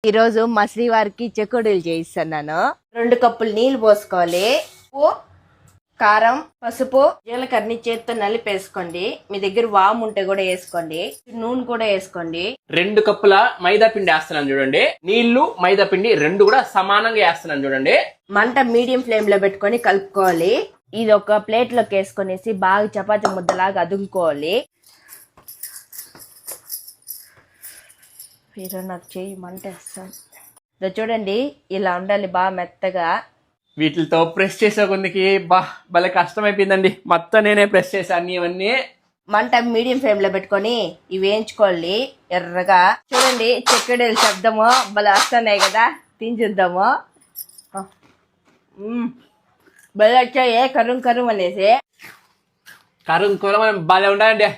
ఈ రోజు మా శ్రీవారికి చెకోడీలు చేయిస్తున్నాను. 2 కప్పులు నీళ్లు పోసుకోవాలి. ఉప్పు, కారం, పసుపు, జీలకర్రని చేత్తో నలిపేసుకోండి. మీ దగ్గర వాము ఉంటే కూడా వేసుకోండి. నూనె కూడా వేసుకోండి. 2 కప్పుల మైదా పిండి వేస్తున్నాను చూడండి. నీళ్లు, మైదా పిండి 2 కూడా సమానంగా వేస్తున్నాను చూడండి. మంట మీడియం ఫ్లేమ్ లో పెట్టుకొని కలుపుకోవాలి. ఇది ఒక ప్లేట్ లోకి వేసుకొనేసి బాగా చపాతీ ముద్దలాగా అదుముకోవాలి. నాకు చేయి మంట వేస్తాను చూడండి. ఇలా ఉండాలి, బాగా మెత్తగా. వీటితో ప్రెస్ చేసే కొందికి భలే కష్టం అయిపోయిందండి. మొత్తం నేనే ప్రెస్ చేశాను ఇవన్నీ. మంట మీడియం ఫ్లేమ్ లో పెట్టుకొని ఇవి వేయించుకోవాలి ఎర్రగా. చూడండి చెక్కడేలు శబ్దము భలే వస్తున్నాయి కదా, తించుద్దాము. భలే వచ్చాయి, కరుం కరుం అనేసి. కరుం భలే ఉండాలండి.